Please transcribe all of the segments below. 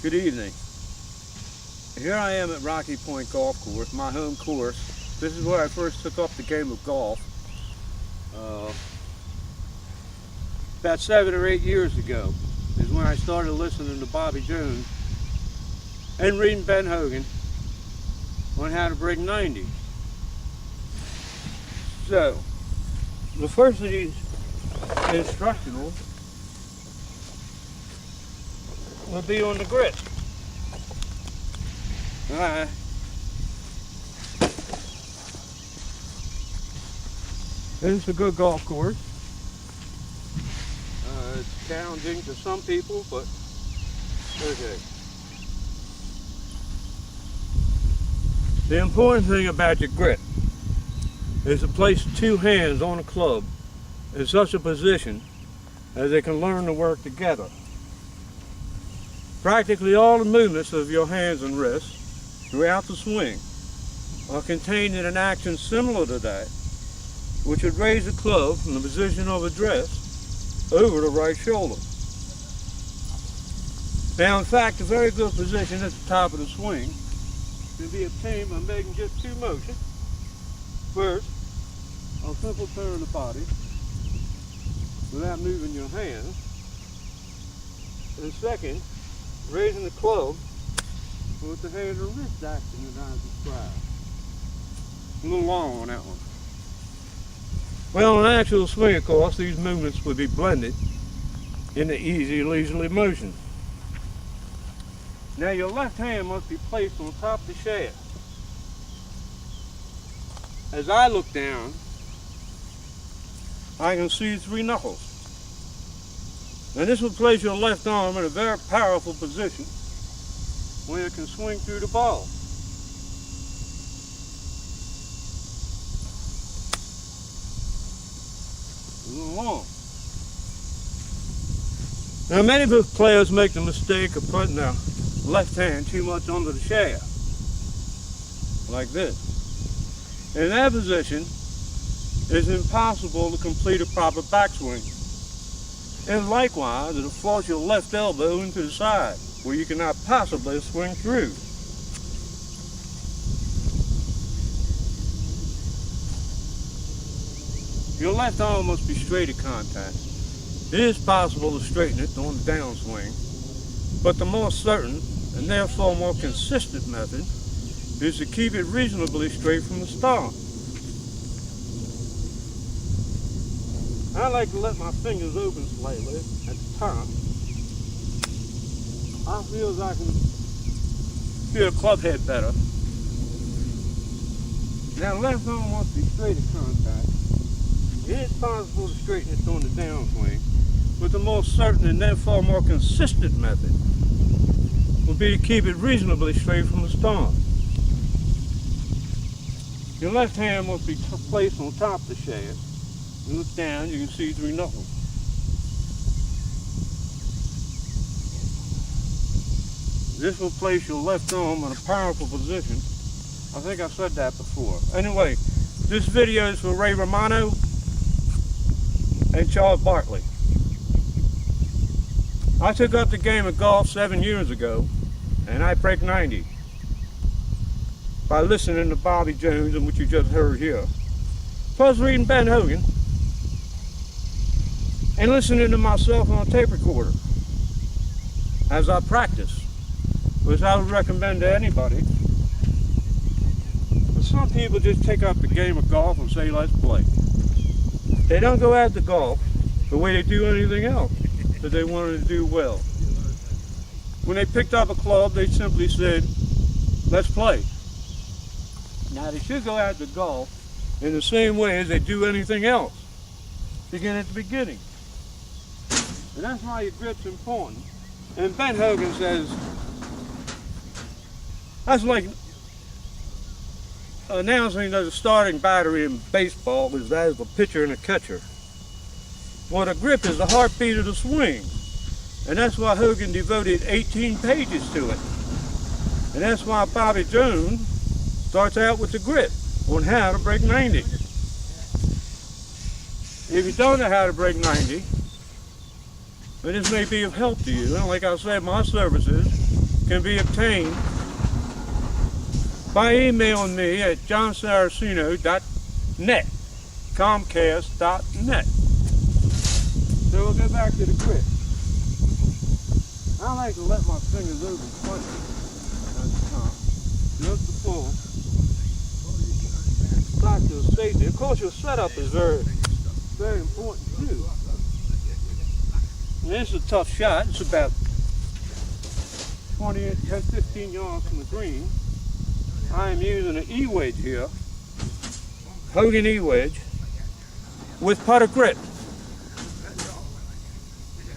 Good evening. Here I am at Rocky Point Golf Course, my home course. This is where I first took up the game of golf about 7 or 8 years ago is when I started listening to Bobby Jones and reading Ben Hogan on how to break 90. So, the first of these instructionals will be on the grit. It's a good golf course. It's challenging to some people, but okay. The important thing about your grit is to place two hands on a club in such a position as they can learn to work together. Practically all the movements of your hands and wrists throughout the swing are contained in an action similar to that, which would raise the club from the position of address over the right shoulder. Now, in fact, a very good position at the top of the swing can be obtained by making just two motions. First, a simple turn of the body without moving your hands. And second, raising the club with the hand or wrist action that I described. A little long on that one. Well, in an actual swing, of course, these movements would be blended in the easy, leisurely motion. Now, your left hand must be placed on top of the shaft. As I look down, I can see three knuckles. And this will place your left arm in a very powerful position where it can swing through the ball. A little long. Now, many of us players make the mistake of putting their left hand too much under the shaft, like this. In that position, it's impossible to complete a proper backswing. And likewise, it'll force your left elbow into the side, where you cannot possibly swing through. Your left arm must be straight at contact. It is possible to straighten it on the downswing, but the more certain and therefore more consistent method is to keep it reasonably straight from the start. I like to let my fingers open slightly at the top. I feel as I can feel the club head better. Now, left arm must be straight at contact. It is possible to straighten it on the downswing, but the more certain and therefore more consistent method would be to keep it reasonably straight from the start. Your left hand must be placed on top of the shaft. You look down, you can see three knuckles. This will place your left arm in a powerful position. I think I said that before. Anyway, this video is for Ray Romano and Charles Barkley. I took up the game of golf 7 years ago, and I break 90 by listening to Bobby Jones, and what you just heard here, plus reading Ben Hogan, and listening to myself on a tape recorder as I practice, which I would recommend to anybody. But some people just take up the game of golf and say, let's play. They don't go at the golf the way they do anything else that they wanted to do well. When they picked up a club, they simply said, let's play. Now, they should go at the golf in the same way as they do anything else. Begin at the beginning. And that's why your grit's important. And Ben Hogan says, that's like announcing that the starting battery in baseball is as the pitcher and the catcher. Well, the grip is the heartbeat of the swing. And that's why Hogan devoted 18 pages to it. And that's why Bobby Jones starts out with the grip on how to break 90. If you don't know how to break 90, then this may be of help to you. And like I said, my services can be obtained by emailing me at johnsaraceno.net, comcast.net. So we'll go back to the grip. I like to let my fingers open twice at the top, just to pull back to the safety. Of course, your setup is very important too. And this is a tough shot. It's about 15 yards from the green. I am using an E-wedge here, Hogan E-wedge, with putter grip.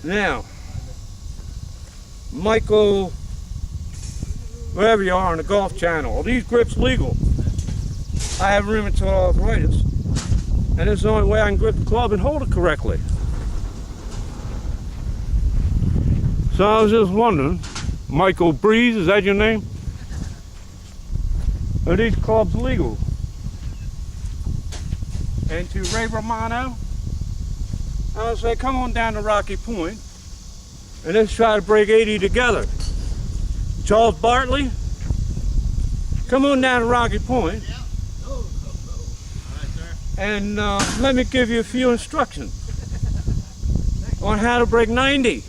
Now, Michael, wherever you are on the Golf Channel, are these grips legal? I have rheumatoid arthritis, and it's the only way I can grip the club and hold it correctly. So I was just wondering, Michael Breeze, is that your name? Are these clubs legal? And to Ray Romano, I would say, come on down to Rocky Point and let's try to break 80 together. Charles Bartley, come on down to Rocky Point and let me give you a few instructions on how to break 90.